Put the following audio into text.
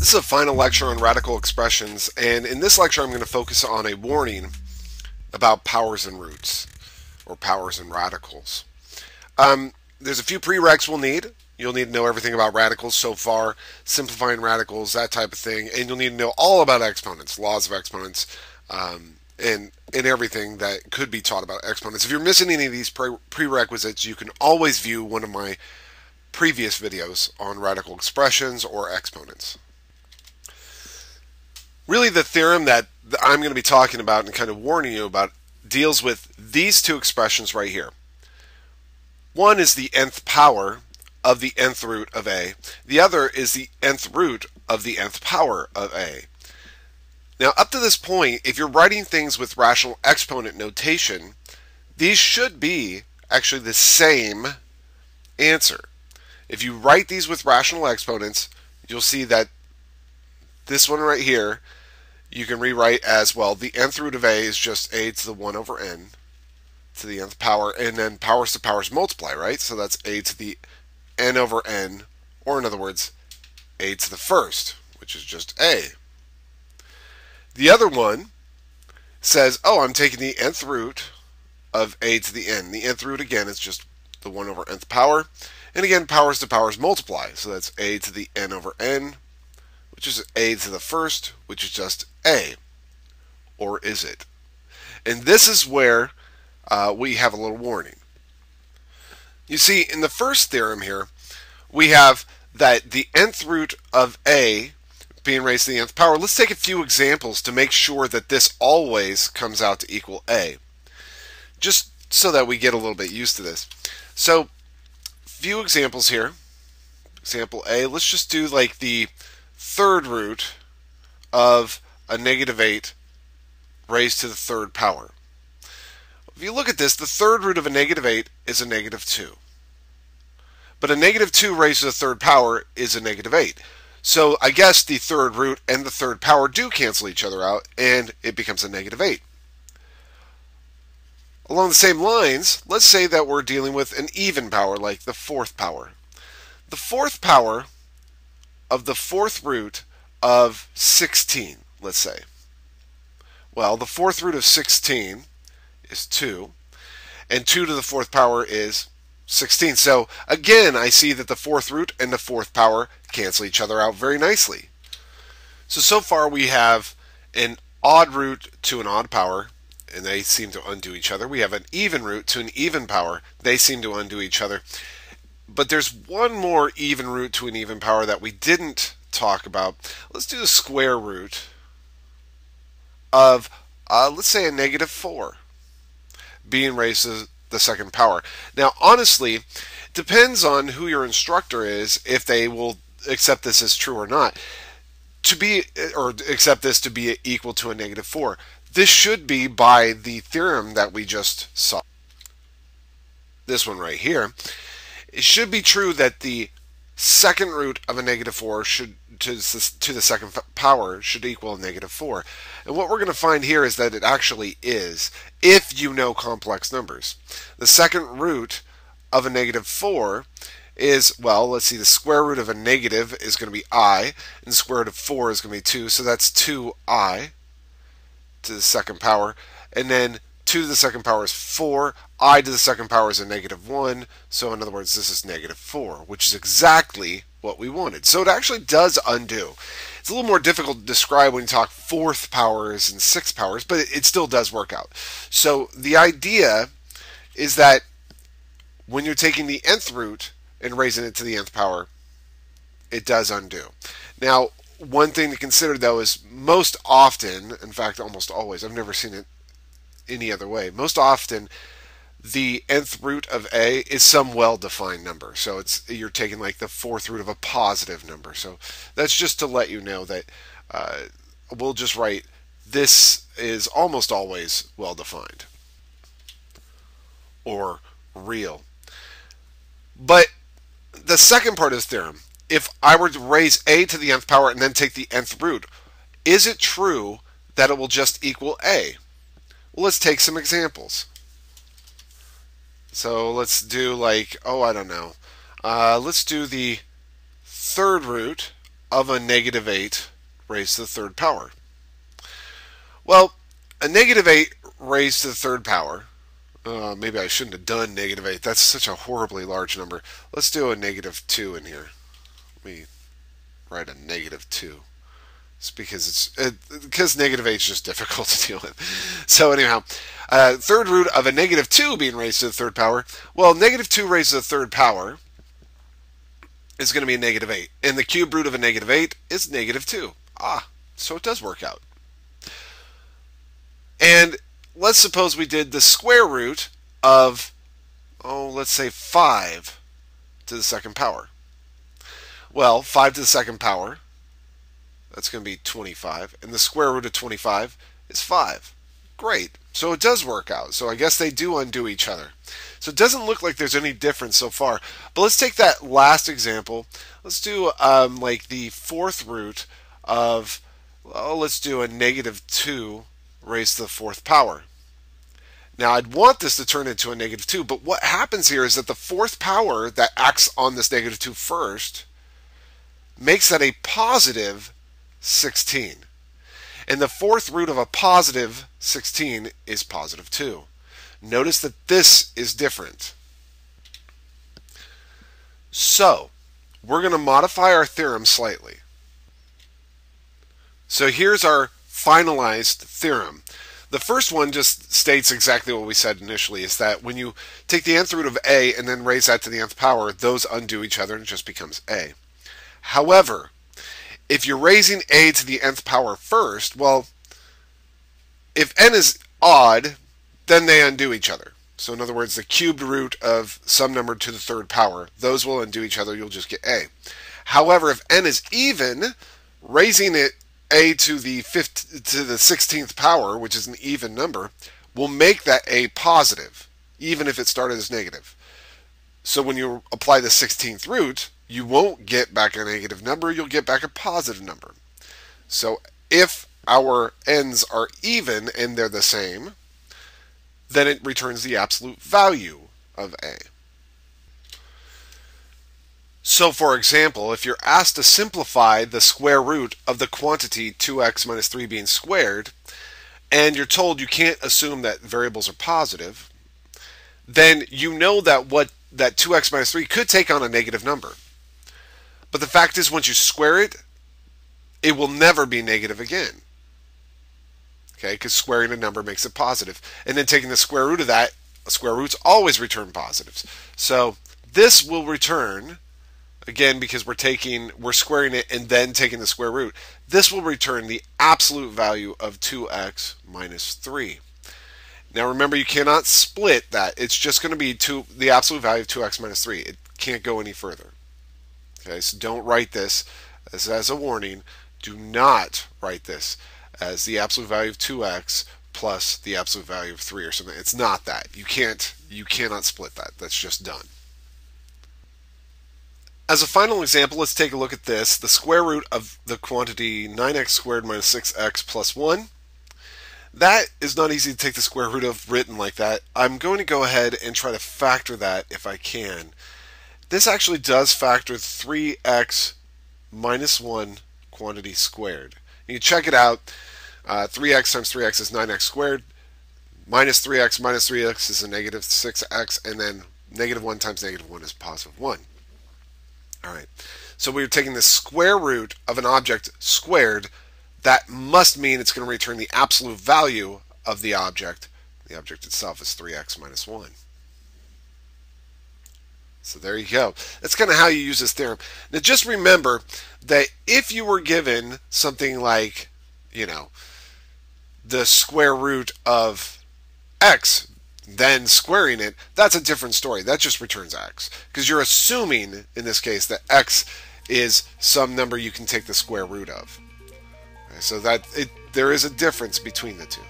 This is a final lecture on radical expressions, and in this lecture I'm going to focus on a warning about powers and roots, or powers and radicals. There's a few prereqs we'll need. You'll need to know everything about radicals so far, simplifying radicals, that type of thing, and you'll need to know all about exponents, laws of exponents, and everything that could be taught about exponents. If you're missing any of these prerequisites, you can always view one of my previous videos on radical expressions or exponents. Really, the theorem that I'm going to be talking about and kind of warning you about deals with these two expressions right here. One is the nth power of the nth root of a. The other is the nth root of the nth power of a. Now, up to this point, if you're writing things with rational exponent notation, these should be actually the same answer. If you write these with rational exponents, you'll see that this one right here, you can rewrite as, well, the nth root of a is just a to the 1 over n to the nth power, and then powers to powers multiply, right? So that's a to the n over n, or in other words, a to the first, which is just a. The other one says, oh, I'm taking the nth root of a to the n. The nth root, again, is just the 1 over nth power. And again, powers to powers multiply. So that's a to the n over n, which is a to the first, which is just a. Or is it? And this is where we have a little warning. You see, in the first theorem here, we have that the nth root of a being raised to the nth power. Let's take a few examples to make sure that this always comes out to equal a, just so that we get a little bit used to this. So, few examples here. Example A, let's just do like the third root of a negative 8 raised to the third power. If you look at this, the third root of a negative 8 is a negative 2. But a negative 2 raised to the third power is a negative 8. So I guess the third root and the third power do cancel each other out, and it becomes a negative 8. Along the same lines, let's say that we're dealing with an even power, like the fourth power. The fourth power of the fourth root of 16, let's say. Well, the fourth root of 16 is 2, and 2 to the fourth power is 16. So again, I see that the fourth root and the fourth power cancel each other out very nicely. So far we have an odd root to an odd power, and they seem to undo each other. We have an even root to an even power. They seem to undo each other. But there's one more even root to an even power that we didn't talk about. Let's do the square root of, let's say, a negative 4 being raised to the second power. Now, honestly, it depends on who your instructor is, if they will accept this as true or not. Or accept this to be equal to a negative 4. This should be by the theorem that we just saw. This one right here. It should be true that the second root of a negative 4 should to the second power should equal a negative 4. And what we're going to find here is that it actually is, if you know complex numbers. The second root of a negative 4 is, well, let's see, the square root of a negative is going to be I, and the square root of 4 is going to be 2, so that's 2i to the second power, and then 2 to the second power is 4, I to the second power is a negative 1, so in other words, this is negative 4, which is exactly what we wanted. So it actually does undo. It's a little more difficult to describe when you talk fourth powers and sixth powers, but it still does work out. So the idea is that when you're taking the nth root and raising it to the nth power, it does undo. Now, one thing to consider, though, is most often, in fact, almost always, I've never seen it any other way, most often the nth root of a is some well-defined number. So you're taking like the fourth root of a positive number. So that's just to let you know that we'll just write this is almost always well-defined or real. But the second part of this theorem, if I were to raise a to the nth power and then take the nth root, is it true that it will just equal a? Well, let's take some examples. So let's do like, oh, I don't know. Let's do the third root of a negative 8 raised to the third power? Well, a negative 8 raised to the third power, maybe I shouldn't have done negative 8. That's such a horribly large number. Let's do a negative 2 in here. Let me write a negative 2. It's because negative 8 is just difficult to deal with. So anyhow, third root of a negative 2 being raised to the third power. Well, negative 2 raised to the third power is going to be a negative 8. And the cube root of a negative 8 is negative 2. So it does work out. And let's suppose we did the square root of, let's say 5 to the second power. Well, 5 to the second power, that's going to be 25. And the square root of 25 is 5. Great. So it does work out. So I guess they do undo each other. So it doesn't look like there's any difference so far. But let's take that last example. Let's do like the fourth root of, let's do a negative 2 raised to the fourth power. Now I'd want this to turn into a negative 2, but what happens here is that the fourth power that acts on this negative 2 first makes that a positive 16. And the fourth root of a positive 16 is positive 2. Notice that this is different. So we're going to modify our theorem slightly. So here's our finalized theorem. The first one just states exactly what we said initially, is that when you take the nth root of a and then raise that to the nth power, those undo each other and it just becomes a. However, if you're raising a to the nth power first, well, if n is odd, then they undo each other. So in other words, the cubed root of some number to the third power, those will undo each other, you'll just get a. However, if n is even, raising it a to the 16th power, which is an even number, will make that a positive, even if it started as negative. So when you apply the 16th root, you won't get back a negative number, you'll get back a positive number. So if our n's are even and they're the same, then it returns the absolute value of a. So for example, if you're asked to simplify the square root of the quantity 2x minus 3 being squared, and you're told you can't assume that variables are positive, then you know that that 2x minus 3 could take on a negative number. But the fact is, once you square it, it will never be negative again. Okay, because squaring a number makes it positive. And then taking the square root of that, square roots always return positives. So this will return, again, because we're squaring it and then taking the square root, this will return the absolute value of 2x minus 3. Now remember, you cannot split that. It's just going to be the absolute value of 2x minus 3. It can't go any further. Okay, so don't write this as a warning. Do not write this as the absolute value of 2x plus the absolute value of 3 or something. It's not that. You cannot split that. That's just done. As a final example, let's take a look at this. The square root of the quantity 9x squared minus 6x plus 1. That is not easy to take the square root of written like that. I'm going to go ahead and try to factor that if I can. This actually does factor 3x minus 1 quantity squared. You can check it out. 3x times 3x is 9x squared. Minus 3x is a negative 6x. And then negative 1 times negative 1 is positive 1. Alright, so we're taking the square root of an object squared. That must mean it's going to return the absolute value of the object. The object itself is 3x minus 1. So there you go. That's kind of how you use this theorem. Now just remember that if you were given something like, the square root of x, then squaring it, that's a different story. That just returns x. Because you're assuming, in this case, that x is some number you can take the square root of. Okay, so there is a difference between the two.